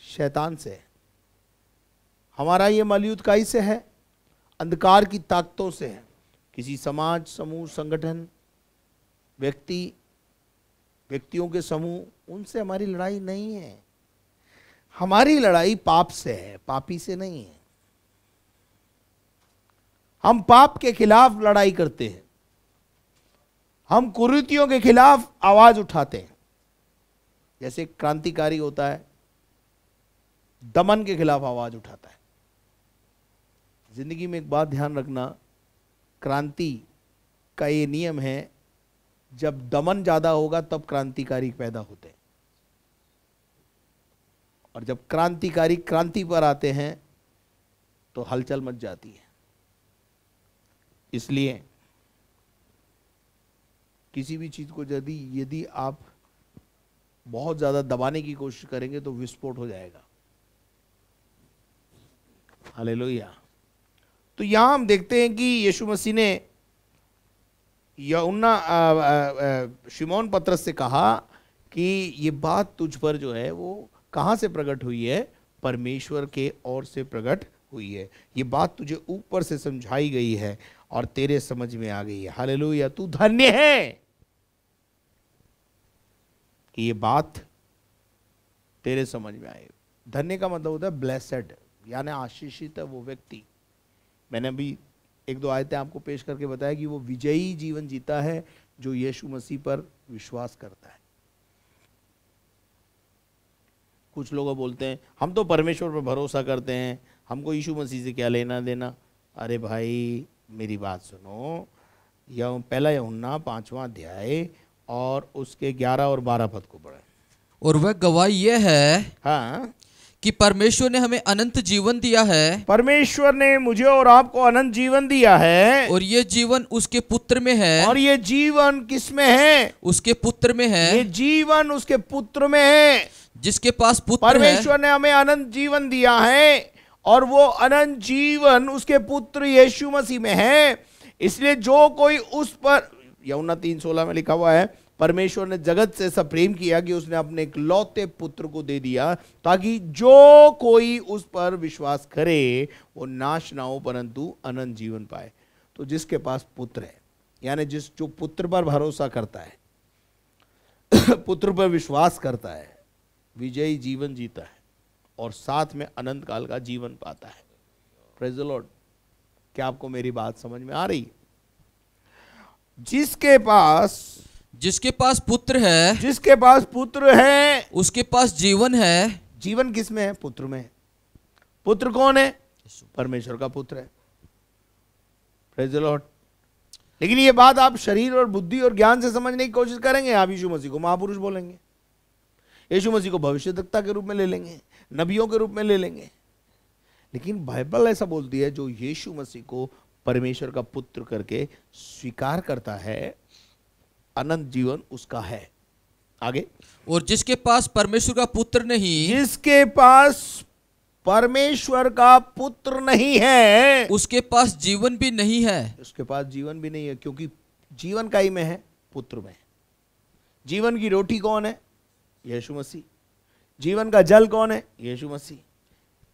शैतान से है। हमारा ये मलयुद्ध काई से है? अंधकार की ताकतों से है। किसी समाज, समूह, संगठन, व्यक्तियों के समूह, उनसे हमारी लड़ाई नहीं है। हमारी लड़ाई पाप से है, पापी से नहीं है। हम पाप के खिलाफ लड़ाई करते हैं। हम कुरीतियों के खिलाफ आवाज उठाते हैं। जैसे क्रांतिकारी होता है, दमन के खिलाफ आवाज उठाता है। जिंदगी में एक बात ध्यान रखना, क्रांति का ये नियम है, जब दमन ज्यादा होगा तब क्रांतिकारी पैदा होते हैं, और जब क्रांतिकारी क्रांति पर आते हैं तो हलचल मच जाती है। इसलिए किसी भी चीज को यदि आप बहुत ज्यादा दबाने की कोशिश करेंगे तो विस्फोट हो जाएगा। हालेलुया। तो यहां हम देखते हैं कि यीशु मसीह ने यूहन्ना शिमोन पतरस से कहा कि ये बात तुझ पर जो है वो कहां से प्रकट हुई है? परमेश्वर के ओर से प्रकट हुई है। ये बात तुझे ऊपर से समझाई गई है और तेरे समझ में आ गई है। हालेलुया। तू धन्य है कि ये बात तेरे समझ में आए। धन्य का मतलब होता है ब्लेसेड, यानी आशीषित है वो व्यक्ति। मैंने अभी एक दो आयतें आपको पेश करके बताया कि वो विजयी जीवन जीता है जो यीशु मसीह पर विश्वास करता है। कुछ लोग बोलते हैं हम तो परमेश्वर पर भरोसा करते हैं, हमको यीशु मसीह से क्या लेना देना। अरे भाई मेरी बात सुनो, यह पहला यूहन्ना 5वां अध्याय और उसके 11 और 12 पद को पढ़े। और वह गवाही यह है हाँ, कि परमेश्वर ने हमें अनंत जीवन दिया है, परमेश्वर ने मुझे और आपको अनंत जीवन दिया है, और ये जीवन उसके पुत्र में है। और ये जीवन किस में है? उसके पुत्र में है। ये जीवन उसके पुत्र में है। जिसके पास पुत्र है, परमेश्वर ने हमें अनंत जीवन दिया है और वो अनंत जीवन उसके पुत्र यीशु मसीह में है। इसलिए जो कोई उस पर, यूहन्ना 3:16 में लिखा हुआ है, परमेश्वर ने जगत से ऐसा प्रेम किया कि उसने अपने इकलौते पुत्र को दे दिया ताकि जो कोई उस पर विश्वास करे वो नाश ना हो परंतु अनंत जीवन पाए। तो जिसके पास पुत्र है, यानी जो पुत्र पर भरोसा करता है, पुत्र पर विश्वास करता है, विजयी जीवन जीता है और साथ में अनंत काल का जीवन पाता है। Praise the Lord. क्या आपको मेरी बात समझ में आ रही है? जिसके पास पुत्र है, उसके पास जीवन है। जीवन किस में है? पुत्र में है। पुत्र कौन है? परमेश्वर का पुत्र है। Praise the Lord. लेकिन ये बात आप शरीर और बुद्धि और ज्ञान से समझने की कोशिश करेंगे, आप यीशु मसीह को महापुरुष बोलेंगे, यीशु मसीह को भविष्यद्वक्ता के रूप में ले लेंगे, नबियों के रूप में ले लेंगे। लेकिन बाइबल ऐसा बोलती है जो यीशु मसीह को परमेश्वर का पुत्र करके स्वीकार करता है, अनंत जीवन उसका है। आगे, और जिसके पास परमेश्वर का पुत्र नहीं, जिसके पास परमेश्वर का पुत्र नहीं है, उसके पास जीवन भी नहीं है। उसके पास जीवन भी नहीं है, क्योंकि जीवन का ही में है, पुत्र में। जीवन की रोटी कौन है? यीशु मसीह। जीवन का जल कौन है? यीशु मसीह।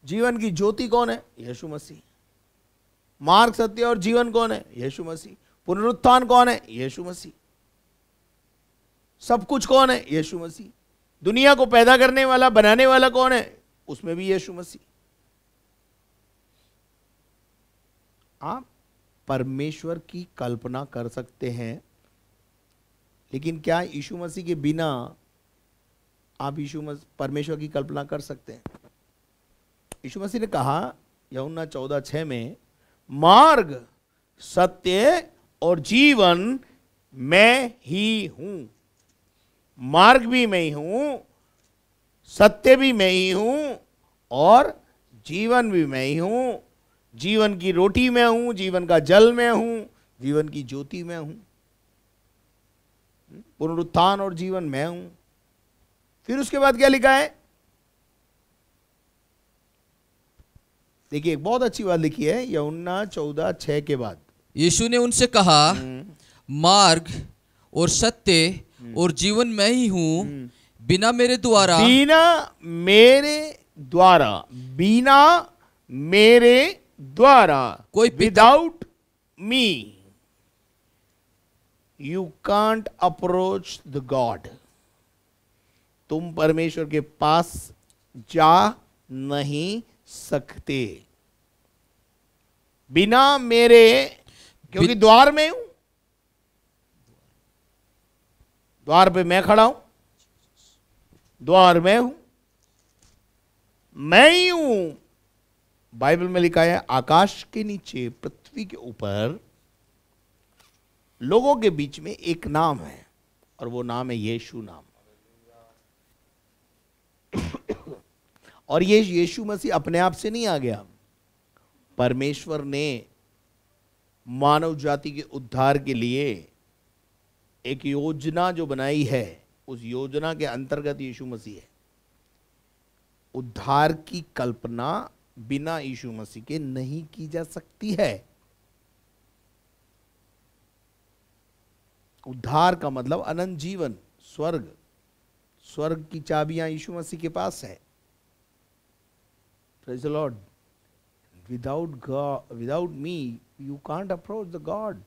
जीवन की ज्योति कौन है? यीशु मसीह। मार्ग, सत्य और जीवन कौन है? यीशु मसीह। पुनरुत्थान कौन है? यीशु मसीह। सब कुछ कौन है? यीशु मसीह। दुनिया को पैदा करने वाला, बनाने वाला कौन है? उसमें भी यीशु मसीह। आप परमेश्वर की कल्पना कर सकते हैं, लेकिन क्या यीशु मसीह के बिना आप परमेश्वर की कल्पना कर सकते हैं? यीशु मसीह ने कहा यूहन्ना 14:6 में, मार्ग, सत्य और जीवन मैं ही हूं। मार्ग भी मैं ही हूं, सत्य भी मैं ही हूं और जीवन भी मैं ही हूं। जीवन की रोटी मैं हूं, जीवन का जल मैं हूं, जीवन की ज्योति मैं हूं, पुनरुत्थान और जीवन मैं हूं। फिर उसके बाद क्या लिखा है? देखिए, एक बहुत अच्छी बात लिखी है यूहन्ना 14:6 के बाद। यीशु ने उनसे कहा, मार्ग और सत्य और जीवन मैं ही हूं। बिना मेरे द्वारा कोई without me you can't approach the God. तुम परमेश्वर के पास जा नहीं सकते बिना मेरे, क्योंकि द्वार में हूं, द्वार पे मैं खड़ा हूं, द्वार में हूं। मैं ही हूं। बाइबल में लिखा है आकाश के नीचे पृथ्वी के ऊपर लोगों के बीच में एक नाम है और वो नाम है यीशु नाम। और ये यीशु मसीह अपने आप से नहीं आ गया, परमेश्वर ने मानव जाति के उद्धार के लिए एक योजना जो बनाई है, उस योजना के अंतर्गत यीशु मसीह है। उद्धार की कल्पना बिना यीशु मसीह के नहीं की जा सकती है। उद्धार का मतलब अनंत जीवन, स्वर्ग। स्वर्ग की चाबियां यीशु मसीह के पास है। Praise the Lord. Without God, without me you can't approach the God.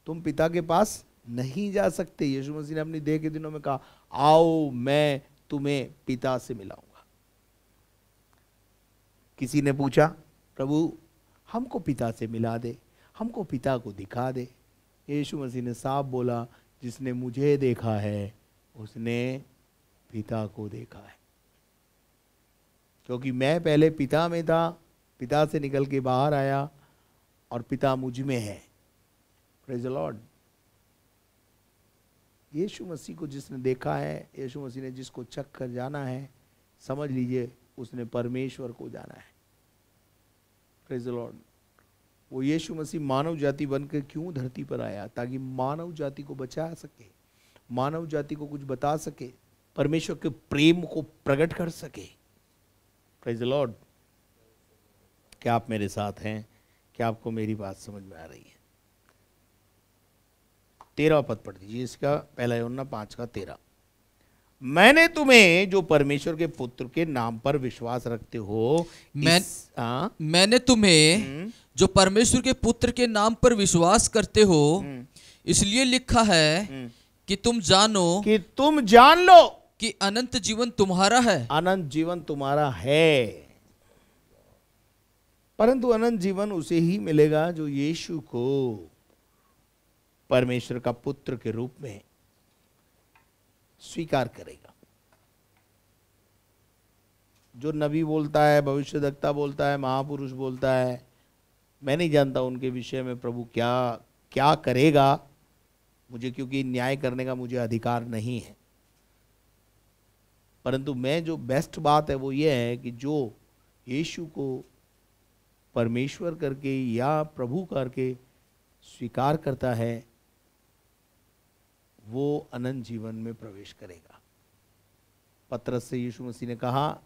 तुम पिता के पास नहीं जा सकते। यीशु मसीह ने अपनी देह के दिनों में कहा, आओ मैं तुम्हें पिता से मिलाऊंगा। किसी ने पूछा, प्रभु हमको पिता से मिला दे, हमको पिता को दिखा दे। यीशु मसीह ने साफ बोला, जिसने मुझे देखा है उसने पिता को देखा है। क्योंकि मैं पहले पिता में था, पिता से निकल के बाहर आया और पिता मुझ में है। Praise the lord. Yeshu Masih को जिसने देखा है, यीशु मसीह ने जिसको चख कर जाना है, समझ लीजिए उसने परमेश्वर को जाना है। Praise the Lord. वो यीशु मसीह मानव जाति बनकर क्यों धरती पर आया? ताकि मानव जाति को बचा सके, मानव जाति को कुछ बता सके, परमेश्वर के प्रेम को प्रकट कर सके। Praise the Lord. क्या आप मेरे साथ हैं? क्या आपको मेरी बात समझ में आ रही है? 13वां पद पढ़ दीजिए इसका, पहला यूहन्ना 5:13। मैंने तुम्हें जो परमेश्वर के पुत्र के नाम पर विश्वास रखते हो, मैंने तुम्हें जो परमेश्वर के पुत्र के नाम पर विश्वास करते हो इसलिए लिखा है कि तुम जान लो कि अनंत जीवन तुम्हारा है। अनंत जीवन तुम्हारा है। परंतु अनंत जीवन उसे ही मिलेगा जो यीशु को परमेश्वर का पुत्र के रूप में स्वीकार करेगा। जो नबी बोलता है, भविष्यद्वक्ता बोलता है, महापुरुष बोलता है, मैं नहीं जानता उनके विषय में प्रभु क्या क्या करेगा मुझे, क्योंकि न्याय करने का मुझे अधिकार नहीं है। परंतु मैं जो बेस्ट बात है वो ये है कि जो यीशु को परमेश्वर करके या प्रभु करके स्वीकार करता है वो अनंत जीवन में प्रवेश करेगा। पतरस से यीशु मसीह ने कहा,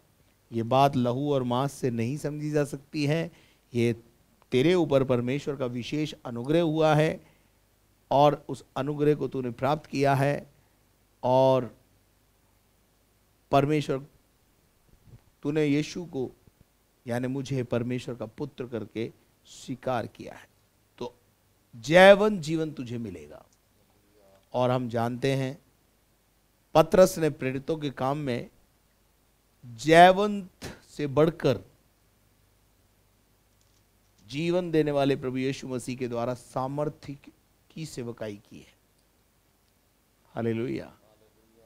ये बात लहू और मांस से नहीं समझी जा सकती है, ये तेरे ऊपर परमेश्वर का विशेष अनुग्रह हुआ है और उस अनुग्रह को तूने प्राप्त किया है और परमेश्वर तूने यीशु को यानी मुझे परमेश्वर का पुत्र करके स्वीकार किया है, तो जैवन जीवन तुझे मिलेगा। और हम जानते हैं पतरस ने प्रेरितों के काम में जैवंत से बढ़कर जीवन देने वाले प्रभु यीशु मसीह के द्वारा सामर्थ्य की सेवकाई की है। हालेलुया।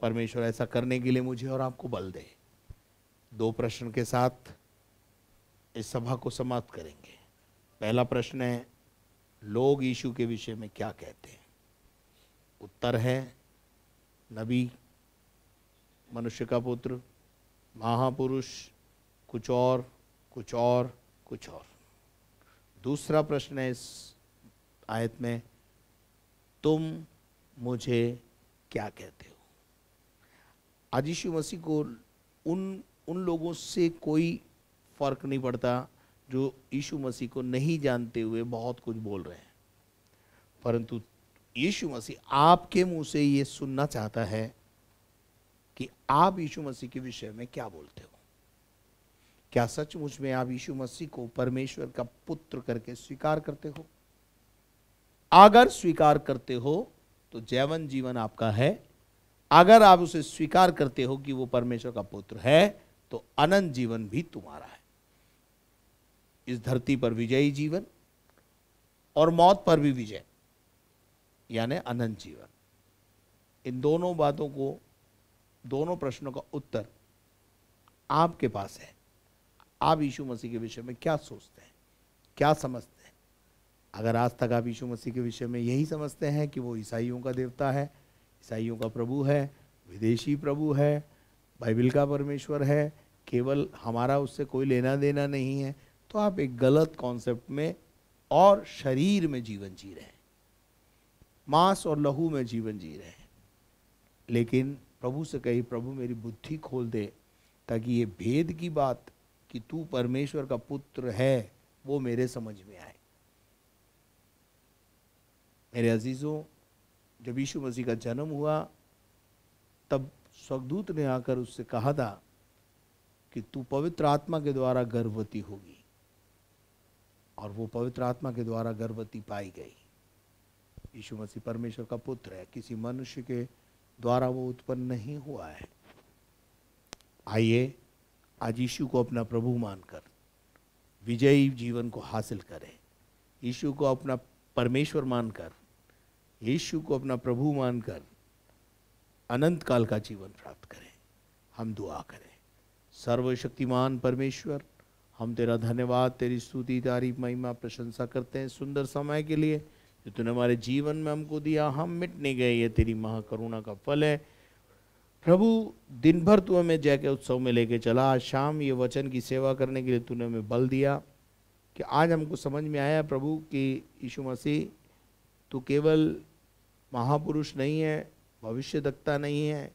परमेश्वर ऐसा करने के लिए मुझे और आपको बल दे। 2 प्रश्न के साथ इस सभा को समाप्त करेंगे। पहला प्रश्न है, लोग यीशु के विषय में क्या कहते हैं? उत्तर है, नबी, मनुष्य का पुत्र, महापुरुष, कुछ और कुछ और कुछ और। दूसरा प्रश्न है इस आयत में, तुम मुझे क्या कहते हो? आज यीशु मसीह को उन लोगों से कोई फर्क नहीं पड़ता जो यीशु मसीह को नहीं जानते हुए बहुत कुछ बोल रहे हैं, परंतु यीशु मसीह आपके मुंह से ये सुनना चाहता है कि आप यीशु मसीह के विषय में क्या बोलते हो। क्या सचमुच में आप यीशु मसीह को परमेश्वर का पुत्र करके स्वीकार करते हो? अगर स्वीकार करते हो तो जैवन जीवन आपका है। अगर आप उसे स्वीकार करते हो कि वो परमेश्वर का पुत्र है तो अनंत जीवन भी तुम्हारा है। इस धरती पर विजयी जीवन और मौत पर भी विजय यानी अनंत जीवन। इन दोनों बातों को, दोनों प्रश्नों का उत्तर आपके पास है। आप यीशु मसीह के विषय में क्या सोचते हैं, क्या समझते हैं? अगर आज तक आप यीशु मसीह के विषय में यही समझते हैं कि वो ईसाइयों का देवता है, ईसाइयों का प्रभु है, विदेशी प्रभु है, बाइबल का परमेश्वर है, केवल हमारा उससे कोई लेना देना नहीं है, तो आप एक गलत कॉन्सेप्ट में और शरीर में जीवन जी रहे हैं, मांस और लहू में जीवन जी रहे हैं। लेकिन प्रभु से कही, प्रभु मेरी बुद्धि खोल दे ताकि ये भेद की बात कि तू परमेश्वर का पुत्र है वो मेरे समझ में आए। मेरे अजीजों, जब यीशु मसीह का जन्म हुआ तब स्वर्गदूत ने आकर उससे कहा था कि तू पवित्र आत्मा के द्वारा गर्भवती होगी, और वो पवित्र आत्मा के द्वारा गर्भवती पाई गई। यीशु मसीह परमेश्वर का पुत्र है, किसी मनुष्य के द्वारा वो उत्पन्न नहीं हुआ है। आइए आज यीशु को अपना प्रभु मानकर विजयी जीवन को हासिल करें। यीशु को अपना परमेश्वर मानकर, यीशु को अपना प्रभु मानकर अनंत काल का जीवन प्राप्त करें। हम दुआ करें। सर्वशक्तिमान परमेश्वर, हम तेरा धन्यवाद, तेरी स्तुति, तारीफ, महिमा, प्रशंसा करते हैं सुंदर समय के लिए जो तूने हमारे जीवन में हमको दिया। हम मिट नहीं गए, ये तेरी महाकरुणा का फल है। प्रभु, दिन भर तू हमें जय के उत्सव में लेके चला। आज शाम ये वचन की सेवा करने के लिए तूने हमें बल दिया कि आज हमको समझ में आया प्रभु कि यीशु मसीह तू केवल महापुरुष नहीं है, भविष्यद्वक्ता नहीं है,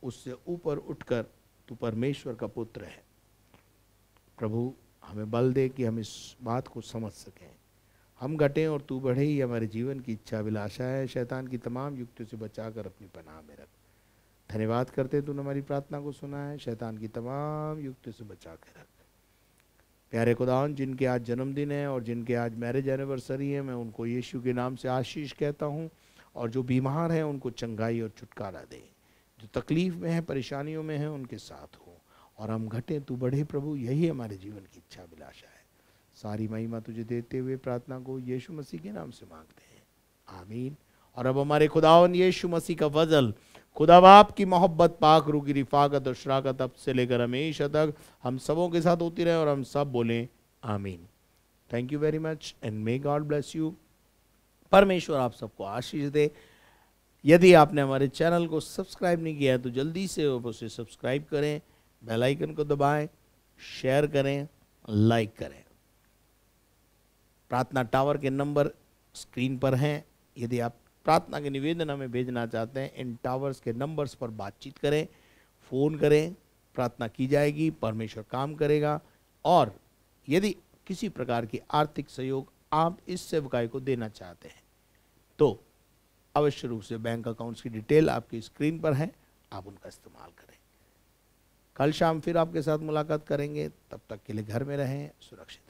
उससे ऊपर उठकर तू परमेश्वर का पुत्र है। प्रभु, हमें बल दे कि हम इस बात को समझ सकें। हम घटें और तू बढ़े, ही हमारे जीवन की इच्छा अभिलाषा है। शैतान की तमाम युक्तियों से बचाकर अपनी पनाह में रख। धन्यवाद करते तूने हमारी प्रार्थना को सुना है। शैतान की तमाम युक्तियों से बचा के रख। प्यारे खुदावन, जिनके आज जन्मदिन है और जिनके आज मैरिज एनिवर्सरी है, मैं उनको यीशु के नाम से आशीष कहता हूँ। और जो बीमार हैं उनको चंगाई और छुटकारा दे, जो तकलीफ में है, परेशानियों में है, उनके साथ हो। और हम घटें, तू बढ़े प्रभु, यही हमारे जीवन की इच्छा अभिलाषा है। सारी महिमा तुझे देते हुए प्रार्थना को यीशु मसीह के नाम से मांगते हैं, आमीन। और अब हमारे खुदावन यीशु मसीह का फजल, खुदा बाप की मोहब्बत, पाक रूह की रिफाकत और शराकत अब से लेकर हमेशा तक हम सबों के साथ होती रहे। और हम सब बोलें आमीन। Thank you very much and may God bless you. परमेश्वर आप सबको आशीष दे। यदि आपने हमारे चैनल को सब्सक्राइब नहीं किया है तो जल्दी से उसे सब्सक्राइब करें, बेल आइकन को दबाएं, शेयर करें, लाइक करें। प्रार्थना टावर के नंबर स्क्रीन पर हैं। यदि आप प्रार्थना के निवेदन हमें भेजना चाहते हैं, इन टावर्स के नंबर्स पर बातचीत करें, फ़ोन करें, प्रार्थना की जाएगी, परमेश्वर काम करेगा। और यदि किसी प्रकार की आर्थिक सहयोग आप इस सेवकाई को देना चाहते हैं तो अवश्य रूप से बैंक अकाउंट्स की डिटेल आपकी स्क्रीन पर है, आप उनका इस्तेमाल करें। कल शाम फिर आपके साथ मुलाकात करेंगे, तब तक के लिए घर में रहें, सुरक्षित।